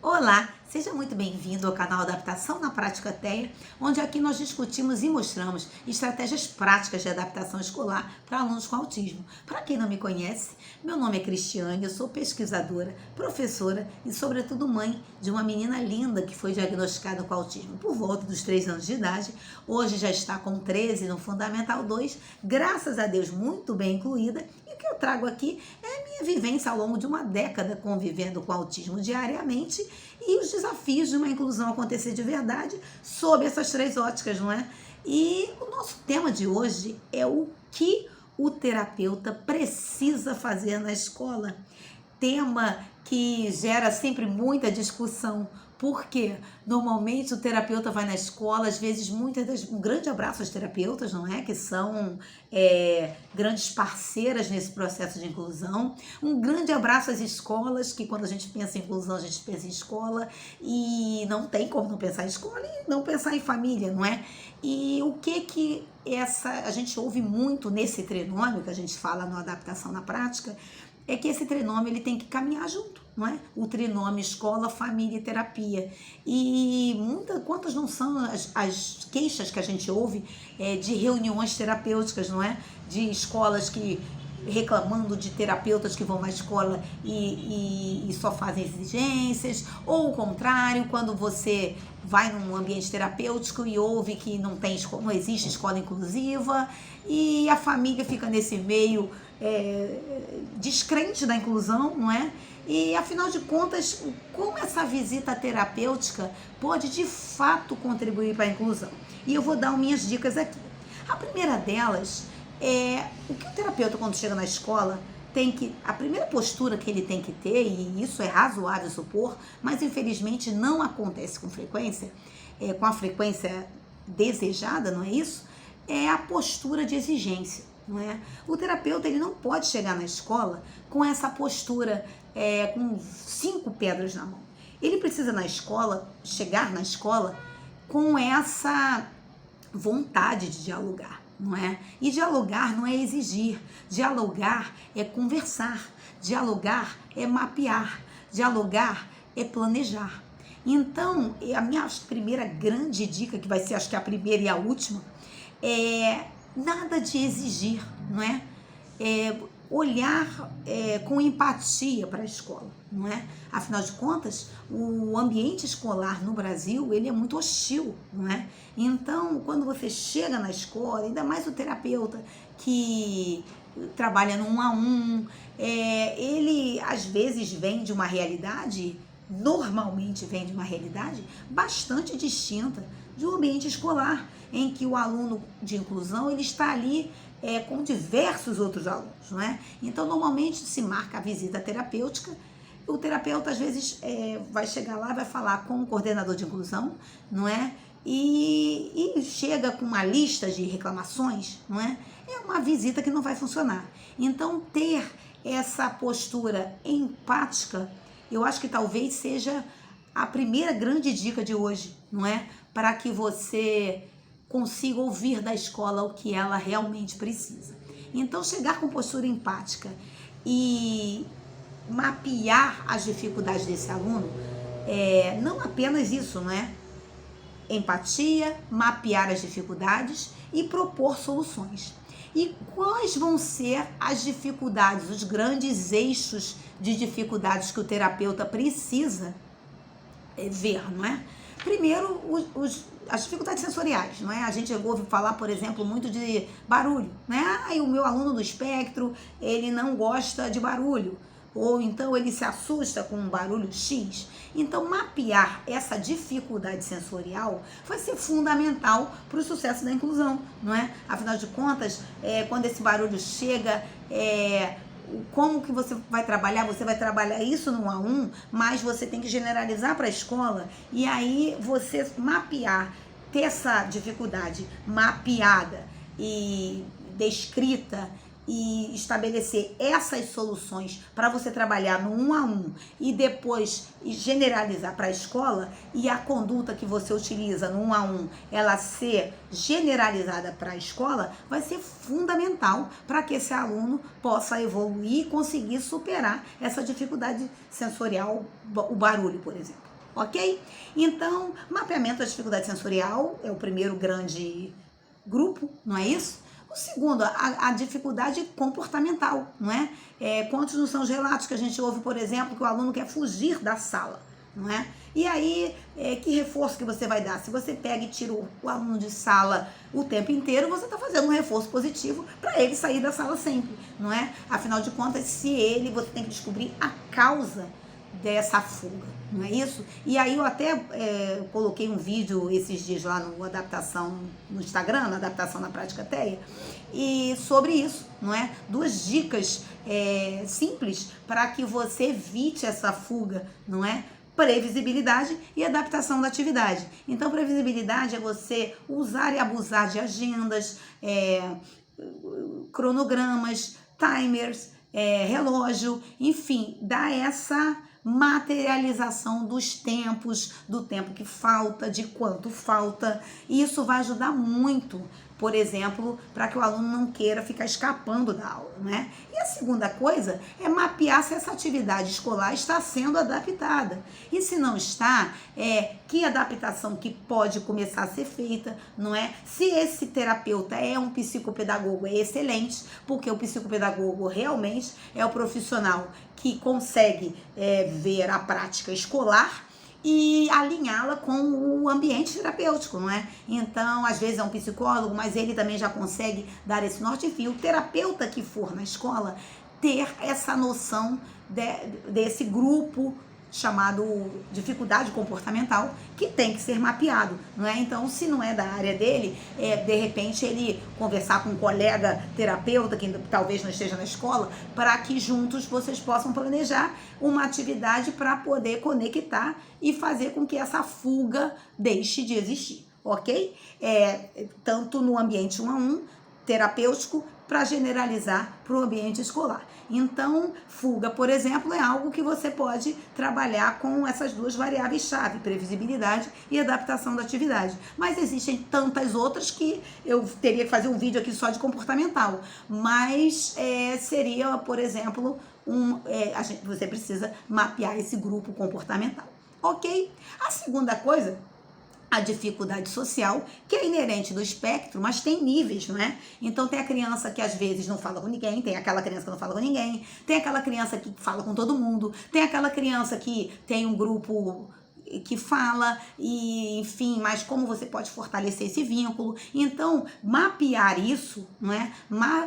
Olá, seja muito bem-vindo ao canal Adaptação na Prática TEA, onde aqui nós discutimos e mostramos estratégias práticas de adaptação escolar para alunos com autismo. Para quem não me conhece, meu nome é Cristiane, eu sou pesquisadora, professora e, sobretudo, mãe de uma menina linda que foi diagnosticada com autismo por volta dos 3 anos de idade. Hoje já está com 13 no Fundamental 2, graças a Deus muito bem incluída. E o que eu trago aqui é a minha vivência ao longo de uma década convivendo com autismo diariamente e os desafios de uma inclusão acontecer de verdade sob essas 3 óticas, não é? E o nosso tema de hoje é o que o terapeuta precisa fazer na escola. Tema que gera sempre muita discussão, porque normalmente o terapeuta vai na escola, às vezes um grande abraço às terapeutas, não é? Que são grandes parceiras nesse processo de inclusão. Um grande abraço às escolas, que quando a gente pensa em inclusão, a gente pensa em escola, e não tem como não pensar em escola e não pensar em família, não é? E o que a gente ouve muito nesse trinômio, que a gente fala no Adaptação na Prática, é que esse trinômio ele tem que caminhar junto, não é? O trinômio escola, família e terapia. E quantas não são as queixas que a gente ouve de reuniões terapêuticas, não é? De escolas que reclamando de terapeutas que vão na escola e só fazem exigências, ou o contrário, quando você vai num ambiente terapêutico e ouve que não existe escola inclusiva e a família fica nesse meio descrente da inclusão, não é? E afinal de contas, como essa visita terapêutica pode de fato contribuir para a inclusão? E eu vou dar minhas dicas aqui. A primeira delas é o que o terapeuta, quando chega na escola, a primeira postura que ele tem que ter, e isso é razoável supor, mas infelizmente não acontece com frequência, com a frequência desejada, não é isso? É a postura de exigência, não é? O terapeuta ele não pode chegar na escola com essa postura, com 5 pedras na mão. Ele precisa chegar na escola com essa vontade de dialogar, não é? E dialogar não é exigir, dialogar é conversar, dialogar é mapear, dialogar é planejar. Então, a minha primeira grande dica, que vai ser acho que a primeira e a última, é nada de exigir, não é? Olhar com empatia para a escola, não é? Afinal de contas, o ambiente escolar no Brasil, ele é muito hostil, não é? Então, quando você chega na escola, ainda mais o terapeuta que trabalha no 1 a 1, ele às vezes normalmente vem de uma realidade bastante distinta de um ambiente escolar, em que o aluno de inclusão ele está ali com diversos outros alunos, não é? Então, normalmente se marca a visita terapêutica, o terapeuta às vezes vai chegar lá, vai falar com o coordenador de inclusão, não é? E chega com uma lista de reclamações, não é? É uma visita que não vai funcionar. Então, ter essa postura empática, eu acho que talvez seja a primeira grande dica de hoje, não é? Para que você consiga ouvir da escola o que ela realmente precisa. Então, chegar com postura empática e mapear as dificuldades desse aluno, não apenas isso, não é? Empatia, mapear as dificuldades e propor soluções. E quais vão ser as dificuldades, os grandes eixos de dificuldades que o terapeuta precisa ver, não é? Primeiro, as dificuldades sensoriais, não é? A gente ouve falar, por exemplo, muito de barulho, né? E o meu aluno do espectro, ele não gosta de barulho, ou então ele se assusta com um barulho X. Então, mapear essa dificuldade sensorial vai ser fundamental para o sucesso da inclusão, não é? Afinal de contas, quando esse barulho chega, como que você vai trabalhar? Você vai trabalhar isso no 1 a 1, mas você tem que generalizar para a escola, e aí você ter essa dificuldade mapeada e descrita e estabelecer essas soluções para você trabalhar no 1 a 1 e depois generalizar para a escola, e a conduta que você utiliza no 1 a 1 ela ser generalizada para a escola, vai ser fundamental para que esse aluno possa evoluir e conseguir superar essa dificuldade sensorial, o barulho, por exemplo. ok? Então, mapeamento da dificuldade sensorial é o primeiro grande grupo, não é isso? O segundo, a dificuldade comportamental, não é? Quantos não são os relatos que a gente ouve, por exemplo, que o aluno quer fugir da sala, não é? E aí, que reforço que você vai dar? Se você pega e tira o aluno de sala o tempo inteiro, você está fazendo um reforço positivo para ele sair da sala sempre, não é? Afinal de contas, você tem que descobrir a causa dessa fuga, não é isso? E aí eu até coloquei um vídeo esses dias lá no Adaptação, no Instagram, na Adaptação na Prática TEA, e sobre isso, não é? 2 dicas simples para que você evite essa fuga, não é? Previsibilidade e adaptação da atividade. Então, previsibilidade é você usar e abusar de agendas, cronogramas, timers, relógio, enfim, dá essa materialização dos tempos, do tempo que falta, de quanto falta, e isso vai ajudar muito, por exemplo, para que o aluno não queira ficar escapando da aula, né? E a segunda coisa é mapear se essa atividade escolar está sendo adaptada. E se não está, que adaptação que pode começar a ser feita, não é? Se esse terapeuta é um psicopedagogo, é excelente, porque o psicopedagogo realmente é o profissional que consegue ver a prática escolar e alinhá-la com o ambiente terapêutico, não é? Então, às vezes é um psicólogo, mas ele também já consegue dar esse norte. Enfim, o terapeuta que for na escola ter essa noção desse grupo chamado dificuldade comportamental, que tem que ser mapeado, não é? Então, se não é da área dele, de repente ele conversar com um colega terapeuta que talvez não esteja na escola, para que juntos vocês possam planejar uma atividade para poder conectar e fazer com que essa fuga deixe de existir, ok? Tanto no ambiente 1 a 1, terapêutico, para generalizar para o ambiente escolar. Então, fuga, por exemplo, é algo que você pode trabalhar com essas 2 variáveis-chave, previsibilidade e adaptação da atividade. Mas existem tantas outras que eu teria que fazer um vídeo aqui só de comportamental. Mas seria, por exemplo, você precisa mapear esse grupo comportamental. Ok? A segunda coisa, a dificuldade social, que é inerente do espectro, mas tem níveis, não é? Então tem a criança que às vezes não fala com ninguém, tem aquela criança que não fala com ninguém, tem aquela criança que fala com todo mundo, tem aquela criança que tem um grupo que fala, e enfim, mas como você pode fortalecer esse vínculo. Então, mapear isso, não é?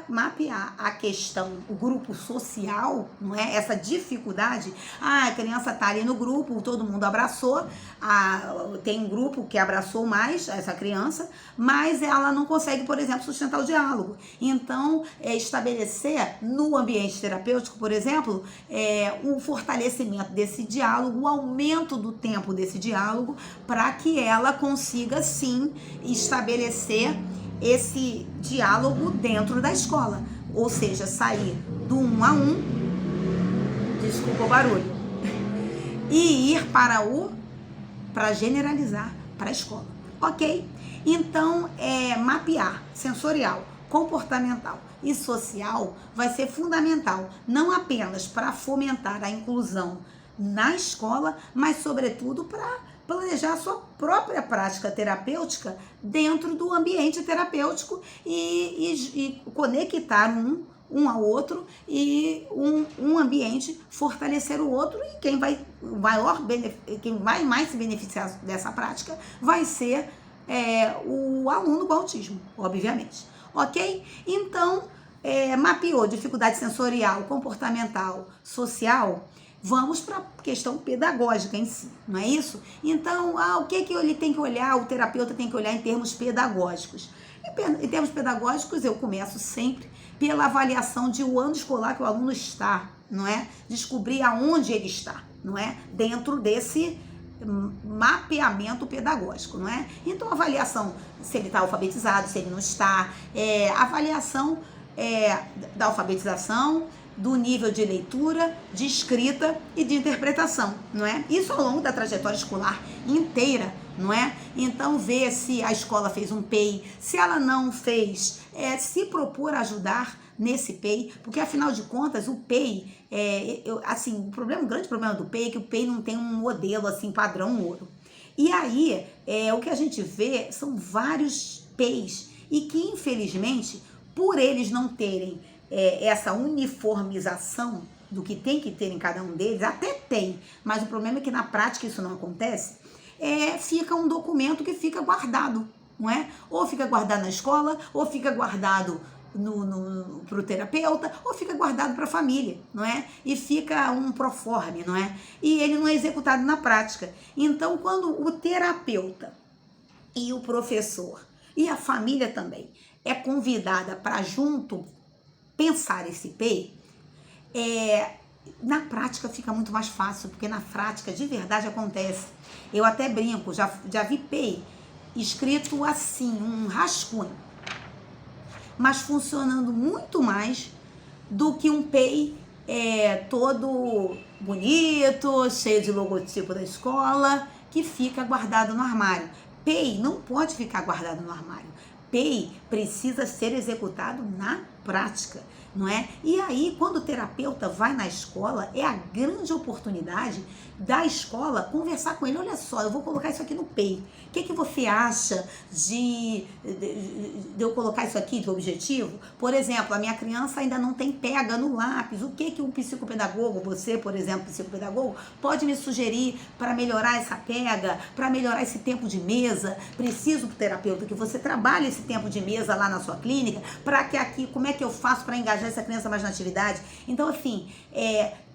Mapear a questão, o grupo social, não é? Essa dificuldade, a criança tá ali no grupo, todo mundo abraçou, tem um grupo que abraçou mais essa criança, mas ela não consegue, por exemplo, sustentar o diálogo. Então, estabelecer no ambiente terapêutico, por exemplo, um fortalecimento desse diálogo, o aumento do tempo desse diálogo, para que ela consiga sim estabelecer esse diálogo dentro da escola, ou seja, sair do 1 a 1, desculpa o barulho, e ir para generalizar para a escola, ok? Então, mapear sensorial, comportamental e social vai ser fundamental, não apenas para fomentar a inclusão na escola, mas sobretudo para planejar a sua própria prática terapêutica dentro do ambiente terapêutico e conectar um ao outro, e um ambiente fortalecer o outro, e quem vai mais se beneficiar dessa prática vai ser o aluno com autismo, obviamente, ok? Então, mapeou dificuldade sensorial, comportamental, social. Vamos para a questão pedagógica em si, não é isso? Então, o que ele tem que olhar, o terapeuta tem que olhar em termos pedagógicos. Em termos pedagógicos, eu começo sempre pela avaliação de o ano escolar que o aluno está, não é? Descobrir aonde ele está, não é? Dentro desse mapeamento pedagógico, não é? Então, avaliação se ele está alfabetizado, se ele não está, avaliação da alfabetização, do nível de leitura, de escrita e de interpretação, não é? Isso ao longo da trajetória escolar inteira, não é? Então, ver se a escola fez um PEI, se ela não fez, se propor ajudar nesse PEI, porque afinal de contas o PEI, assim, o grande problema do PEI é que o PEI não tem um modelo assim padrão ouro. E aí, o que a gente vê são vários PEIs e que infelizmente, por eles não terem essa uniformização do que tem que ter em cada um deles, até tem, mas o problema é que na prática isso não acontece, fica um documento que fica guardado, não é? Ou fica guardado na escola, ou fica guardado para o terapeuta, ou fica guardado para a família, não é? E fica um proforme, não é? E ele não é executado na prática. Então, quando o terapeuta e o professor e a família também é convidada para junto pensar esse PEI, na prática fica muito mais fácil, porque na prática de verdade acontece. Eu até brinco, já vi PEI escrito assim, um rascunho, mas funcionando muito mais do que um PEI todo bonito, cheio de logotipo da escola, que fica guardado no armário. PEI não pode ficar guardado no armário. PEI precisa ser executado na prática, não é? E aí, quando o terapeuta vai na escola, é a grande oportunidade da escola conversar com ele. Olha só, eu vou colocar isso aqui no PEI. O que você acha de eu colocar isso aqui de objetivo? Por exemplo, a minha criança ainda não tem pega no lápis. O que um psicopedagogo, você, por exemplo, psicopedagogo, pode me sugerir para melhorar essa pega, para melhorar esse tempo de mesa? Preciso, terapeuta, que você trabalhe esse tempo de mesa lá na sua clínica, para que aqui, como é que eu faço para engajar essa criança mais na atividade? Então, assim,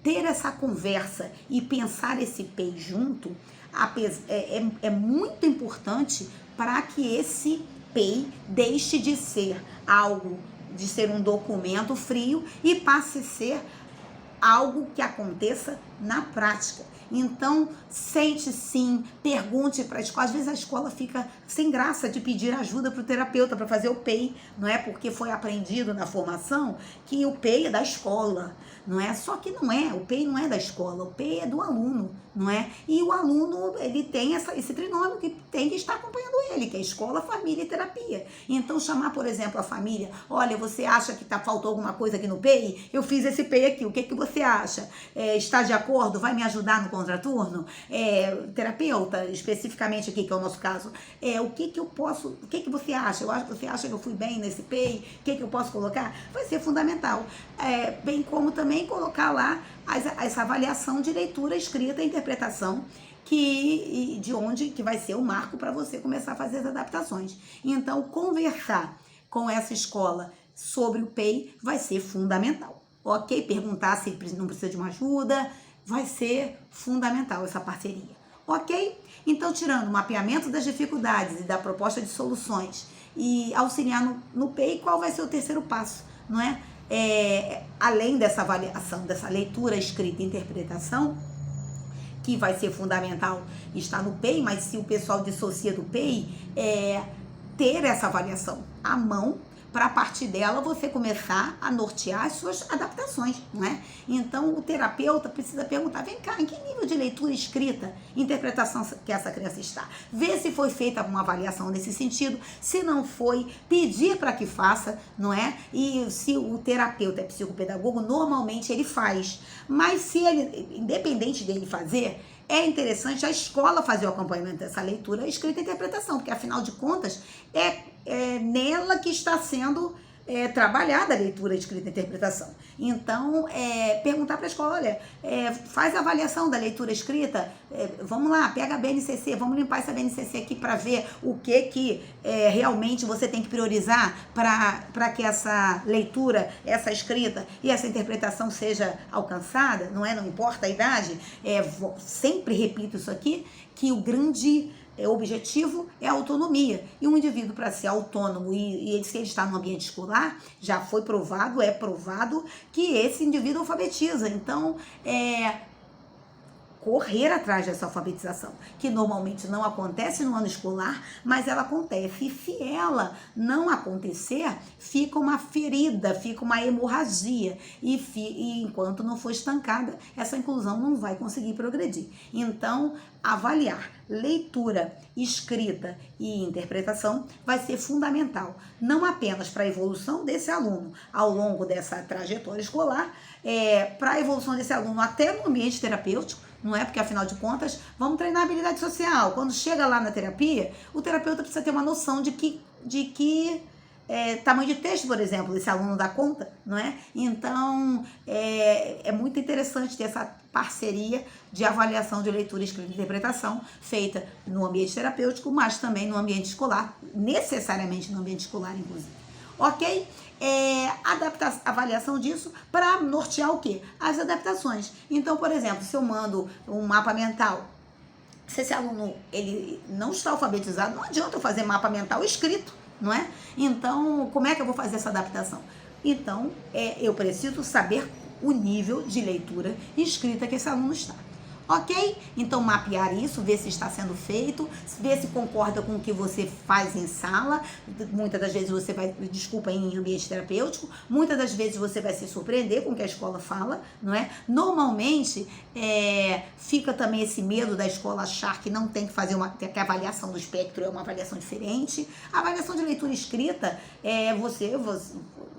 ter essa conversa e pensar esse PEI junto é muito importante para que esse PEI deixe de ser algo, de ser um documento frio e passe a ser algo que aconteça na prática. Então, sente sim, pergunte para a escola. Às vezes a escola fica sem graça de pedir ajuda para o terapeuta para fazer o PEI, não é? Porque foi aprendido na formação que o PEI é da escola, não é? Só que não é, o PEI não é da escola, o PEI é do aluno, não é? E o aluno, ele tem esse trinômio que tem que estar acompanhando ele, que é escola, família e terapia. Então, chamar, por exemplo, a família, olha, você acha que faltou alguma coisa aqui no PEI? Eu fiz esse PEI aqui, o que você acha? Está de acordo? Vai me ajudar no contraturno? Terapeuta, especificamente aqui, que é o nosso caso, o que você acha? Você acha que eu fui bem nesse PEI? O que eu posso colocar? Vai ser fundamental. Bem como também colocar lá essa avaliação de leitura, escrita e interpretação, que vai ser o marco para você começar a fazer as adaptações. Então, conversar com essa escola sobre o PEI vai ser fundamental, ok? Perguntar se não precisa de uma ajuda, vai ser fundamental essa parceria, ok? Então, tirando o mapeamento das dificuldades e da proposta de soluções e auxiliar no PEI, qual vai ser o terceiro passo, não é? Além dessa avaliação, dessa leitura, escrita e interpretação, que vai ser fundamental estar no PEI, mas se o pessoal dissocia do PEI, ter essa avaliação à mão, para a partir dela você começar a nortear as suas adaptações, não é? Então o terapeuta precisa perguntar, vem cá, em que nível de leitura, escrita, interpretação que essa criança está? Ver se foi feita uma avaliação nesse sentido, se não foi, pedir para que faça, não é? E se o terapeuta é psicopedagogo, normalmente ele faz, mas se ele, independente dele fazer, é interessante a escola fazer o acompanhamento dessa leitura, escrita e interpretação, porque afinal de contas é nela que está sendo trabalhada a leitura, escrita e interpretação. Então, perguntar para a escola, olha, faz a avaliação da leitura escrita, vamos lá, pega a BNCC, vamos limpar essa BNCC aqui para ver o que realmente você tem que priorizar para que essa leitura, essa escrita e essa interpretação seja alcançada, não importa a idade, sempre repito isso aqui, que o grande objetivo é a autonomia. E um indivíduo, para ser autônomo e se ele está no ambiente escolar, já foi provado, é provado que esse indivíduo alfabetiza. Então, correr atrás dessa alfabetização, que normalmente não acontece no ano escolar, mas ela acontece. E se ela não acontecer, fica uma ferida, fica uma hemorragia. E enquanto não for estancada, essa inclusão não vai conseguir progredir. Então, avaliar leitura, escrita e interpretação vai ser fundamental, não apenas para a evolução desse aluno ao longo dessa trajetória escolar, para a evolução desse aluno até no ambiente terapêutico, não é? Porque, afinal de contas, vamos treinar a habilidade social. Quando chega lá na terapia, o terapeuta precisa ter uma noção de que tamanho de texto, por exemplo, esse aluno dá conta, não é? Então, é muito interessante ter essa parceria de avaliação de leitura, escrita e interpretação feita no ambiente terapêutico, mas também no ambiente escolar, necessariamente no ambiente escolar, inclusive. Ok? Avaliação disso para nortear o quê? As adaptações. Então, por exemplo, se eu mando um mapa mental, se esse aluno ele não está alfabetizado, não adianta eu fazer mapa mental escrito, não é? Então, como é que eu vou fazer essa adaptação? Então, eu preciso saber o nível de leitura e escrita que esse aluno está. Ok? Então, mapear isso, ver se está sendo feito, ver se concorda com o que você faz em sala. Muitas das vezes você vai, em ambiente terapêutico, muitas das vezes você vai se surpreender com o que a escola fala, não é? Normalmente, fica também esse medo da escola achar que não tem que fazer que a avaliação do espectro é uma avaliação diferente. A avaliação de leitura escrita, você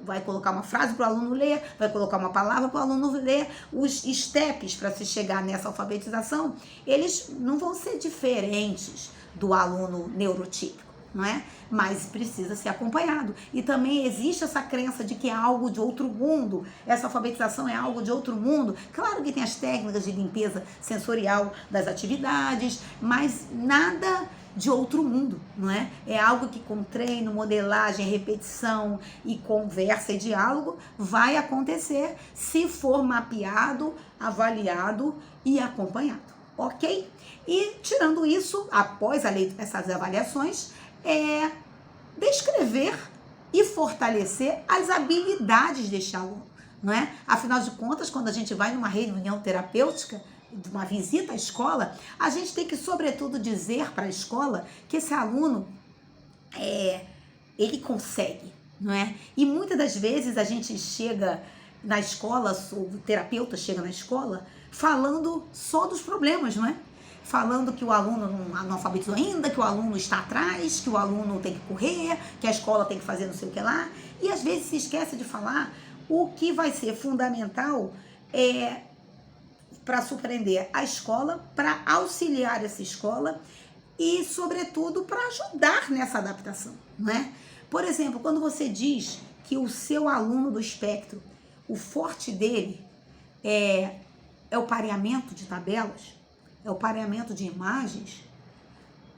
vai colocar uma frase para o aluno ler, vai colocar uma palavra para o aluno ler. Os steps para se chegar nessa alfabetização, eles não vão ser diferentes do aluno neurotípico, não é? Mas precisa ser acompanhado. E também existe essa crença de que é algo de outro mundo, essa alfabetização é algo de outro mundo. Claro que tem as técnicas de limpeza sensorial das atividades, mas nada de outro mundo, não é? É algo que com treino, modelagem, repetição e conversa e diálogo vai acontecer se for mapeado, avaliado e acompanhado, ok? E tirando isso, após essas avaliações, descrever e fortalecer as habilidades deste aluno, não é? Afinal de contas, quando a gente vai numa reunião terapêutica, de uma visita à escola, a gente tem que, sobretudo, dizer para a escola que esse aluno, ele consegue, não é? E muitas das vezes a gente chega na escola, o terapeuta chega na escola, falando só dos problemas, não é? Falando que o aluno não alfabetizou ainda, que o aluno está atrás, que o aluno tem que correr, que a escola tem que fazer não sei o que lá, e às vezes se esquece de falar o que vai ser fundamental para surpreender a escola, para auxiliar essa escola e, sobretudo, para ajudar nessa adaptação, não é? Por exemplo, quando você diz que o seu aluno do espectro, o forte dele é o pareamento de tabelas, é o pareamento de imagens,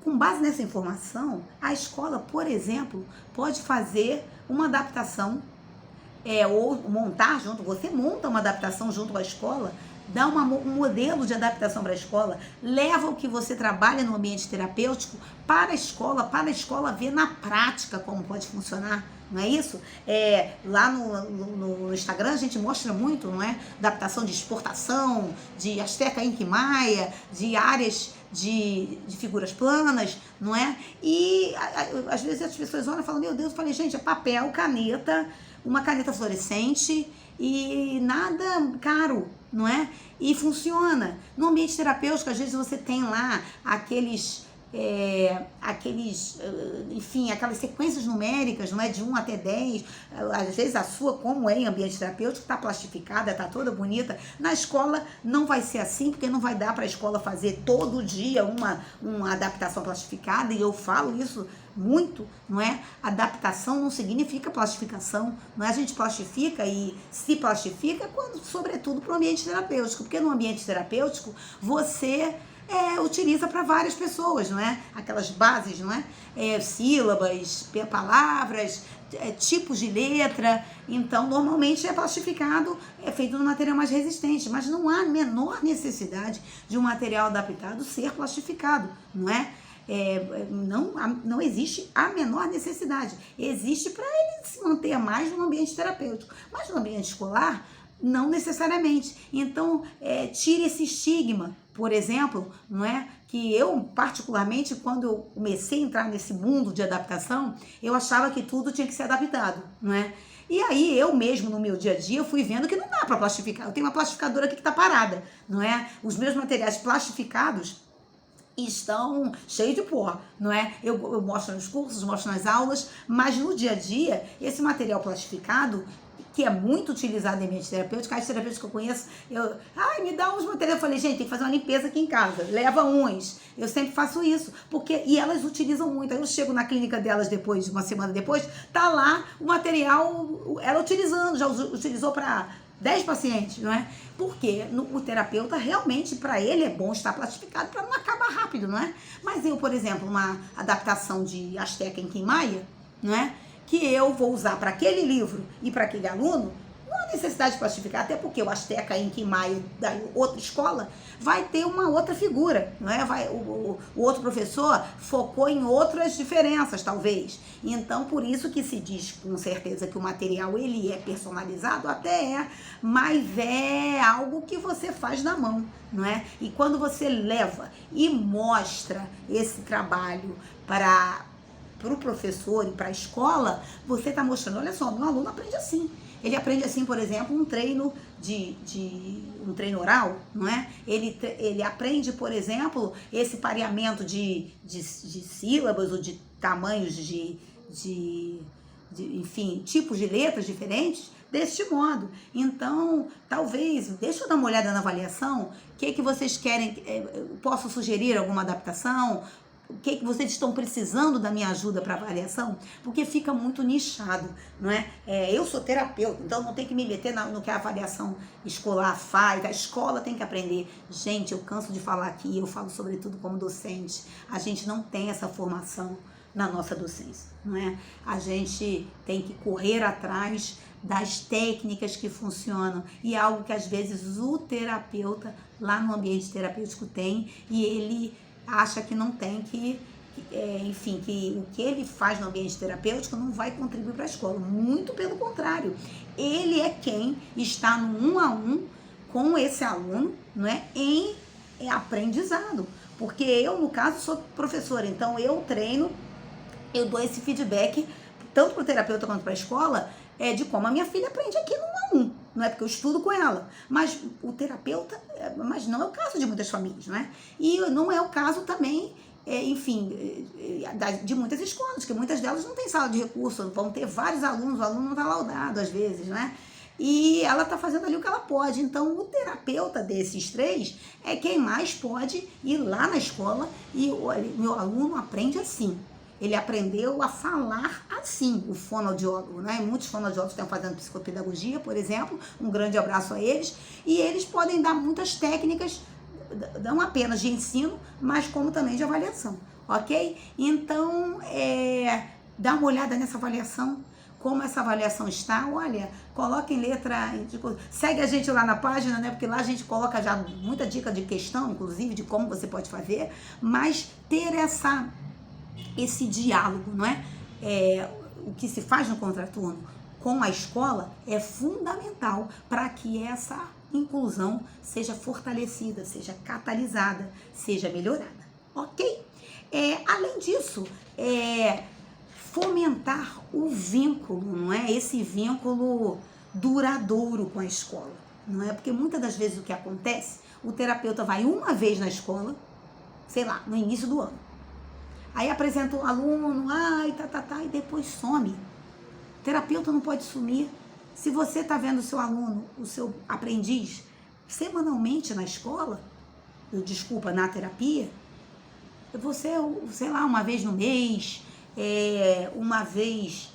com base nessa informação, a escola, por exemplo, pode fazer uma adaptação, ou montar junto, você monta uma adaptação junto com a escola, dá um modelo de adaptação para a escola, leva o que você trabalha no ambiente terapêutico para a escola ver na prática como pode funcionar, não é isso? Lá no Instagram a gente mostra muito, não é? Adaptação de exportação, de Azteca, Inca e Maia, de áreas de figuras planas, não é? E às vezes as pessoas olham e falam, meu Deus, eu falei, gente, é papel, caneta, uma caneta fluorescente e nada caro, não é? E funciona. No ambiente terapêutico, às vezes você tem lá enfim, aquelas sequências numéricas, não é? De 1 até 10, às vezes a sua, como é em ambiente terapêutico, está plastificada, está toda bonita. Na escola não vai ser assim, porque não vai dar para a escola fazer todo dia uma adaptação plastificada, e eu falo isso muito, não é? Adaptação não significa plastificação, não é? A gente plastifica e se plastifica, sobretudo para o ambiente terapêutico, porque no ambiente terapêutico você utiliza para várias pessoas, não é? Aquelas bases, não é? Sílabas, palavras, tipos de letra. Então, normalmente é plastificado, é feito no material mais resistente, mas não há a menor necessidade de um material adaptado ser plastificado, não é? Não existe a menor necessidade. Existe para ele se manter mais no ambiente terapêutico. Mas no ambiente escolar, Não necessariamente. Então, tire esse estigma, por exemplo, não é? Que eu, particularmente, quando eu comecei a entrar nesse mundo de adaptação, eu achava que tudo tinha que ser adaptado, não é? E aí, eu mesmo, no meu dia a dia, fui vendo que não dá para plastificar. Eu tenho uma plastificadora aqui que está parada, não é? Os meus materiais plastificados estão cheios de pó, não é? Eu mostro nos cursos, mostro nas aulas, mas no dia a dia, esse material plastificado, que é muito utilizado em ambiente terapêutico, as terapeutas que eu conheço, me dá uns materiais, eu falei, gente, tem que fazer uma limpeza aqui em casa, leva uns, eu sempre faço isso, e elas utilizam muito, aí eu chego na clínica delas depois, uma semana depois, tá lá o material, ela utilizando, já utilizou para 10 pacientes, não é? Porque o terapeuta realmente, para ele, é bom estar plastificado para não acabar rápido, não é? Mas eu, por exemplo, uma adaptação de Azteca em Kim Maia, não é? Que eu vou usar para aquele livro e para aquele aluno, não há necessidade de plastificar, até porque o Azteca em Kim Maia da outra escola vai ter uma outra figura, não é? O outro professor focou em outras diferenças, talvez. Então, por isso que se diz com certeza que o material ele é personalizado, até mas é algo que você faz na mão, não é? E quando você leva e mostra esse trabalho para o professor e para a escola, você está mostrando, olha só, meu aluno aprende assim. Ele aprende assim, por exemplo, um treino um treino oral, não é? Ele aprende, por exemplo, esse pareamento de sílabas ou de tamanhos enfim, tipos de letras diferentes deste modo. Então, talvez, deixa eu dar uma olhada na avaliação, o que vocês querem, posso sugerir alguma adaptação? O que vocês estão precisando da minha ajuda para avaliação? Porque fica muito nichado, não é? Eu sou terapeuta, então não tem que me meter no que a avaliação escolar faz, a escola tem que aprender. Gente, eu canso de falar aqui, eu falo sobretudo como docente, a gente não tem essa formação na nossa docência, não é? A gente tem que correr atrás das técnicas que funcionam, e é algo que às vezes o terapeuta lá no ambiente terapêutico tem, e ele acha que não tem enfim, que o que ele faz no ambiente terapêutico não vai contribuir para a escola. Muito pelo contrário. Ele é quem está no 1 a 1 com esse aluno, não é? Em aprendizado. Porque eu, no caso, sou professora, então eu treino, eu dou esse feedback tanto para o terapeuta quanto para a escola, de como a minha filha aprende aqui no 1 a 1. Não é porque eu estudo com ela, mas o terapeuta, mas não é o caso de muitas famílias, não é? E não é o caso também, enfim, de muitas escolas, que muitas delas não têm sala de recurso, vão ter vários alunos, o aluno não está laudado às vezes, não é? E ela está fazendo ali o que ela pode. Então, o terapeuta desses 3 é quem mais pode ir lá na escola e o meu aluno aprende assim. Ele aprendeu a falar assim, o fonoaudiólogo, né? Muitos fonoaudiólogos estão fazendo psicopedagogia, por exemplo, um grande abraço a eles, e eles podem dar muitas técnicas, não apenas de ensino, mas como também de avaliação, ok? Então, dá uma olhada nessa avaliação, como essa avaliação está, olha, coloca em letra, segue a gente lá na página, né? Porque lá a gente coloca já muita dica de questão, inclusive, de como você pode fazer, mas ter esse diálogo, não é? O que se faz no contraturno com a escola é fundamental para que essa inclusão seja fortalecida, seja catalisada, seja melhorada, ok? Além disso, fomentar o vínculo, não é? Esse vínculo duradouro com a escola, não é? Porque muitas das vezes o que acontece, o terapeuta vai uma vez na escola, sei lá, no início do ano, aí apresenta um aluno, e depois some. O terapeuta não pode sumir. Se você está vendo o seu aluno, o seu aprendiz, semanalmente na escola, na terapia, você, sei lá, uma vez no mês, uma vez,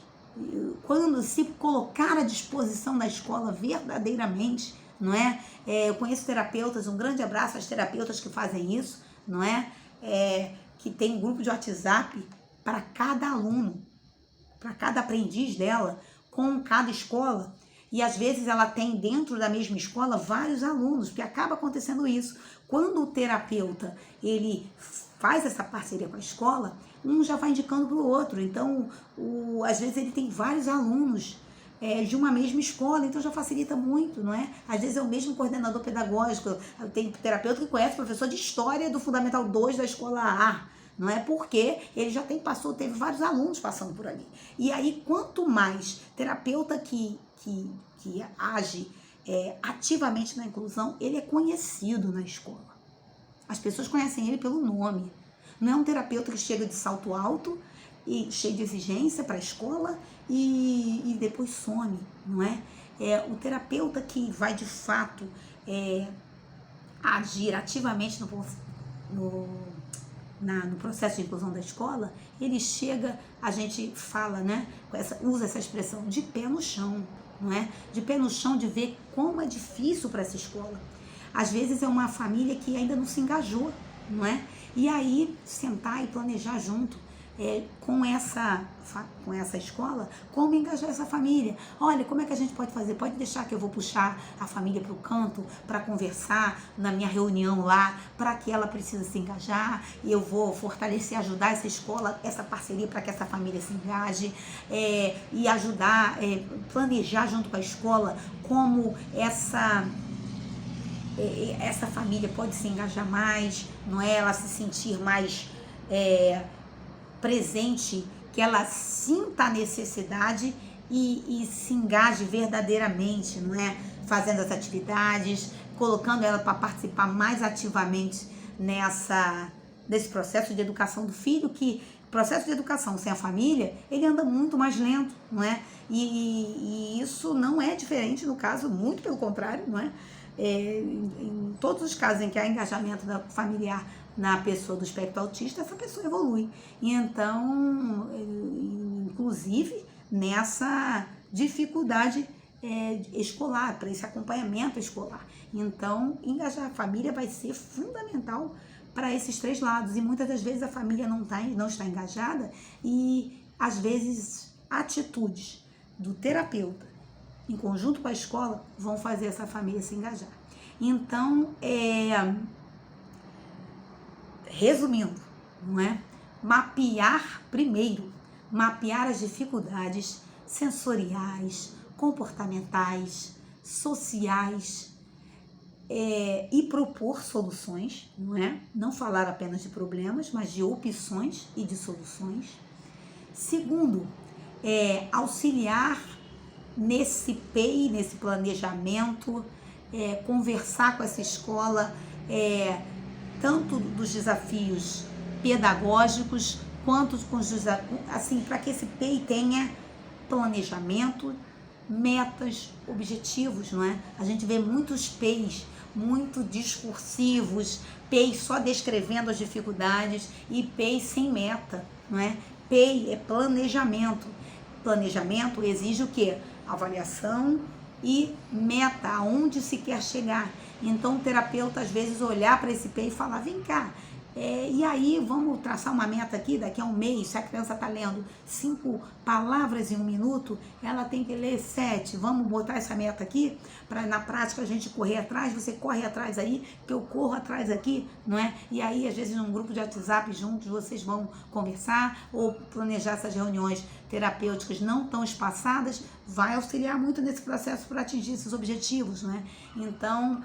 quando se colocar à disposição da escola verdadeiramente, não é? Eu conheço terapeutas, um grande abraço às terapeutas que fazem isso, não é? Que tem um grupo de WhatsApp para cada aluno, para cada aprendiz dela, com cada escola. E às vezes ela tem dentro da mesma escola vários alunos, porque acaba acontecendo isso. Quando o terapeuta ele faz essa parceria com a escola, um já vai indicando para o outro. Então, às vezes ele tem vários alunos de uma mesma escola, então já facilita muito, não é? Às vezes é o mesmo coordenador pedagógico, tem terapeuta que conhece professor de História do Fundamental 2 da Escola A, não é? Porque ele já teve vários alunos passando por ali. E aí, quanto mais terapeuta que age ativamente na inclusão, ele é conhecido na escola. As pessoas conhecem ele pelo nome. Não é um terapeuta que chega de salto alto e cheio de exigência para a escola e depois some, não é? O terapeuta que vai de fato agir ativamente no processo de inclusão da escola, ele chega, a gente fala, né? Usa essa expressão de pé no chão, não é? De pé no chão, de ver como é difícil para essa escola. Às vezes é uma família que ainda não se engajou, não é? E aí sentar e planejar junto com essa escola, como engajar essa família. Olha, como é que a gente pode fazer? Pode deixar que eu vou puxar a família para o canto para conversar na minha reunião lá, para que ela precise se engajar, e eu vou fortalecer, ajudar essa escola, essa parceria para que essa família se engaje, e ajudar, planejar junto com a escola como essa família pode se engajar mais, não é? Ela se sentir mais presente, que ela sinta a necessidade e se engaje verdadeiramente, não é? Fazendo as atividades, colocando ela para participar mais ativamente nesse processo de educação do filho, que processo de educação sem a família, ele anda muito mais lento, não é? E isso não é diferente no caso, muito pelo contrário, não é? Em todos os casos em que há engajamento familiar na pessoa do espectro autista, essa pessoa evolui. E então, inclusive, nessa dificuldade escolar, para esse acompanhamento escolar. Então, engajar a família vai ser fundamental para esses três lados. E muitas das vezes a família não está engajada e, às vezes, atitudes do terapeuta em conjunto com a escola, vão fazer essa família se engajar. Então, resumindo, não é? Mapear as dificuldades sensoriais, comportamentais, sociais, e propor soluções, não é? Não falar apenas de problemas, mas de opções e de soluções. Segundo, auxiliar nesse PEI, nesse planejamento, conversar com essa escola, tanto dos desafios pedagógicos, quanto com os desafios, assim, para que esse PEI tenha planejamento, metas, objetivos, não é? A gente vê muitos PEIs muito discursivos, PEIs só descrevendo as dificuldades e PEIs sem meta, não é? PEI é planejamento. Planejamento exige o quê? Avaliação e meta, aonde se quer chegar. Então o terapeuta às vezes olhar para esse PEI e falar, vem cá, e aí vamos traçar uma meta aqui, daqui a um mês, se a criança está lendo 5 palavras em 1 minuto, ela tem que ler 7, vamos botar essa meta aqui, para na prática a gente correr atrás, você corre atrás aí, que eu corro atrás aqui, não é? E aí às vezes num grupo de WhatsApp juntos vocês vão conversar, ou planejar essas reuniões terapêuticas não tão espaçadas, vai auxiliar muito nesse processo para atingir esses objetivos, não é? Então,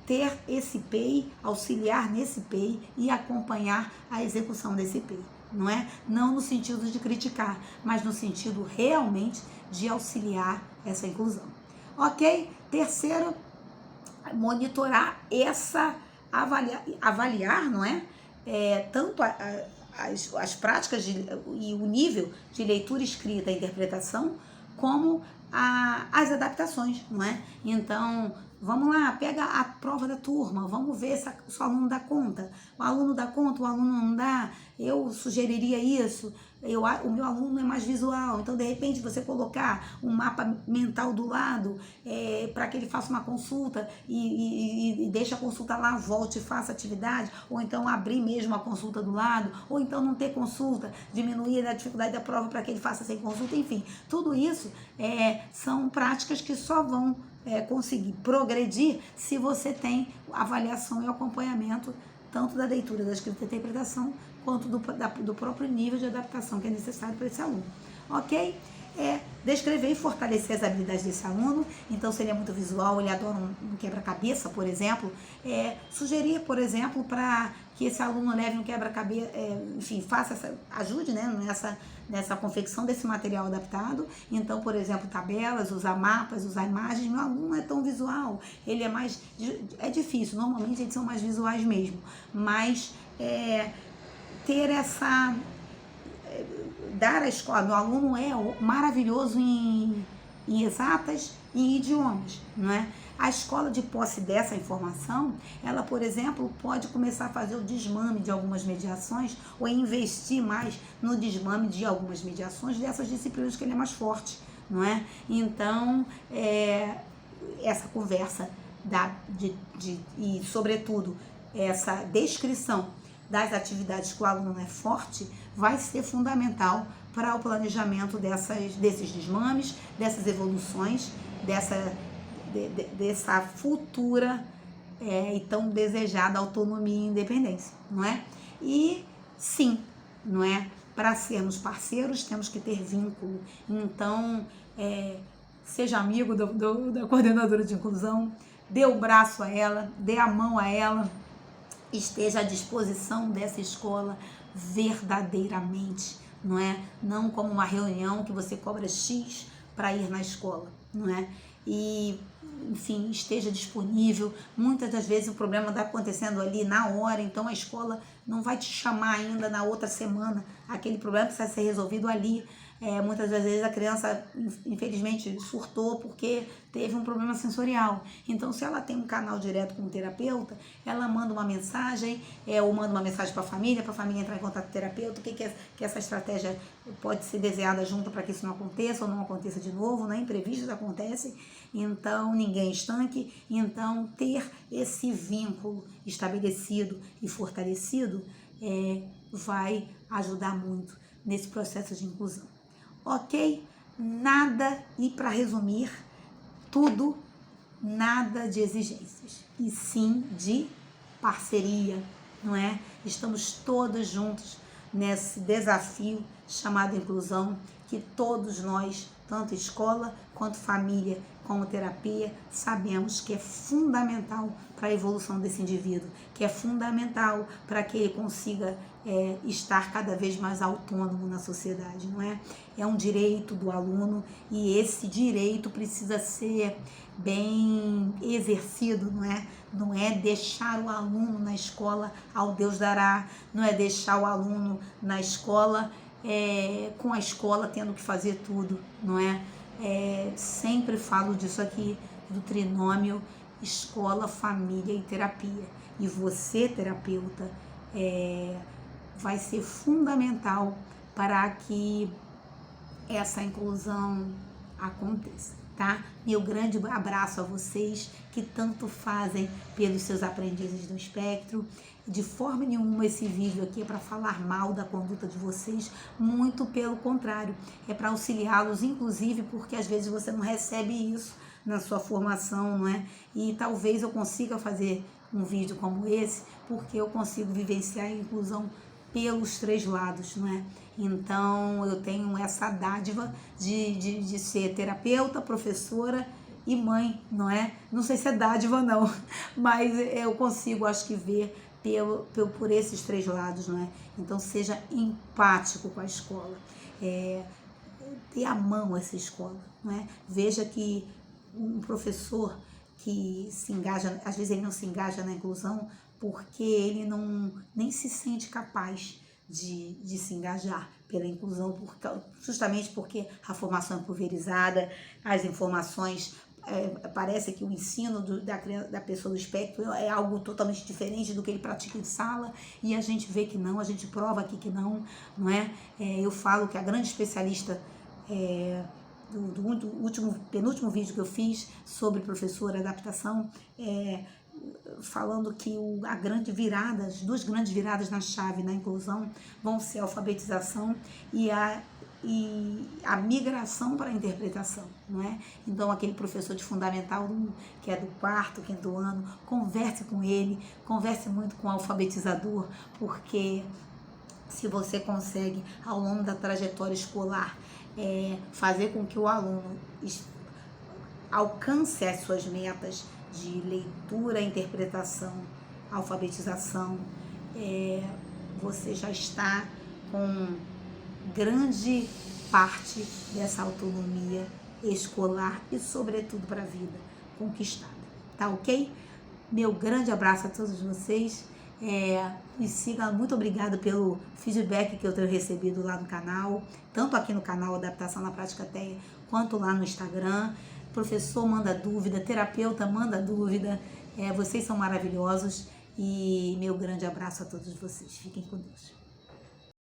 ter esse PEI, auxiliar nesse PEI e acompanhar a execução desse PEI, não é? Não no sentido de criticar, mas no sentido realmente de auxiliar essa inclusão. Ok? Terceiro, monitorar avaliar, não é? Tanto as práticas e o nível de leitura, escrita e interpretação, como as adaptações, não é? Então, vamos lá, pega a prova da turma, vamos ver se o aluno dá conta. O aluno dá conta, o aluno não dá. Eu sugeriria isso. O meu aluno é mais visual, então de repente você colocar um mapa mental do lado para que ele faça uma consulta e deixe a consulta lá, volte e faça atividade, ou então abrir mesmo a consulta do lado, ou então não ter consulta, diminuir a dificuldade da prova para que ele faça sem consulta, enfim, tudo isso são práticas que só vão conseguir progredir se você tem avaliação e acompanhamento tanto da leitura, da escrita e da interpretação, quanto do próprio nível de adaptação que é necessário para esse aluno. Ok? descrever e fortalecer as habilidades desse aluno. Então, se ele é muito visual, ele adora um quebra-cabeça, por exemplo, sugerir, por exemplo, para que esse aluno leve um quebra-cabeça, enfim, ajude, né, nessa confecção desse material adaptado. Então, por exemplo, tabelas, usar mapas, usar imagens. Meu aluno não é tão visual, ele é difícil, normalmente eles são mais visuais mesmo, mas ter dar à escola, meu aluno é maravilhoso em exatas e em idiomas, não é? A escola, de posse dessa informação, ela, por exemplo, pode começar a fazer o desmame de algumas mediações ou investir mais no desmame de algumas mediações dessas disciplinas que ele é mais forte, não é? Então, essa conversa e, sobretudo, essa descrição das atividades que o aluno é forte vai ser fundamental para o planejamento desses desmames, dessas evoluções, dessa futura e tão desejada autonomia e independência, não é? E sim, não é? Para sermos parceiros temos que ter vínculo. Então, seja amigo da coordenadora de inclusão, dê o braço a ela, dê a mão a ela, esteja à disposição dessa escola verdadeiramente, não é? Não como uma reunião que você cobra X para ir na escola, não é? E, enfim, esteja disponível. Muitas das vezes o problema está acontecendo ali na hora, então a escola não vai te chamar ainda na outra semana. Aquele problema precisa ser resolvido ali. Muitas das vezes a criança, infelizmente, surtou porque teve um problema sensorial. Então, se ela tem um canal direto com o terapeuta, ela manda uma mensagem, ou manda uma mensagem para a família entrar em contato com o terapeuta, que essa estratégia pode ser desenhada junto para que isso não aconteça ou não aconteça de novo, né? Imprevistos acontecem, então ninguém é estanque. Então, ter esse vínculo estabelecido e fortalecido vai ajudar muito nesse processo de inclusão. Ok? Nada, e para resumir tudo, nada de exigências, e sim de parceria, não é? Estamos todos juntos nesse desafio chamado inclusão, que todos nós, tanto escola quanto família, como terapia, sabemos que é fundamental para a evolução desse indivíduo, que é fundamental para que ele consiga estar cada vez mais autônomo na sociedade, não é? É um direito do aluno e esse direito precisa ser bem exercido, não é? Não é deixar o aluno na escola ao Deus dará, não é deixar o aluno na escola com a escola tendo que fazer tudo, não é? Sempre falo disso aqui, do trinômio escola, família e terapia. E você, terapeuta, vai ser fundamental para que essa inclusão aconteça, tá? Meu grande abraço a vocês que tanto fazem pelos seus aprendizes do espectro. De forma nenhuma esse vídeo aqui é para falar mal da conduta de vocês, muito pelo contrário, é para auxiliá-los, inclusive porque às vezes você não recebe isso na sua formação, não é? E talvez eu consiga fazer um vídeo como esse, porque eu consigo vivenciar a inclusão pelos três lados, não é? Então, eu tenho essa dádiva de ser terapeuta, professora e mãe, não é? Não sei se é dádiva não, mas eu consigo, acho que, ver por esses três lados, não é? Então, seja empático com a escola, dê a mão a essa escola, não é? Veja que um professor que se engaja, às vezes ele não se engaja na inclusão porque ele nem se sente capaz de se engajar pela inclusão, justamente porque a formação é pulverizada, as informações, parece que o ensino da pessoa do espectro é algo totalmente diferente do que ele pratica em sala, e a gente vê que não, a gente prova aqui que não é? Eu falo que a grande especialista do penúltimo vídeo que eu fiz sobre professora adaptação, falando que as duas grandes viradas na chave na inclusão vão ser a alfabetização e a migração para a interpretação, não é? Então, aquele professor de fundamental 1, que é do 4º, 5º ano, converse com ele, converse muito com o alfabetizador, porque se você consegue, ao longo da trajetória escolar, fazer com que o aluno alcance as suas metas de leitura, interpretação, alfabetização, você já está com grande parte dessa autonomia escolar e, sobretudo, para a vida conquistada. Tá ok? Meu grande abraço a todos vocês. Me siga, muito obrigada pelo feedback que eu tenho recebido lá no canal, tanto aqui no canal Adaptação na Prática TEA, quanto lá no Instagram. Professor manda dúvida, terapeuta manda dúvida, vocês são maravilhosos e meu grande abraço a todos vocês. Fiquem com Deus.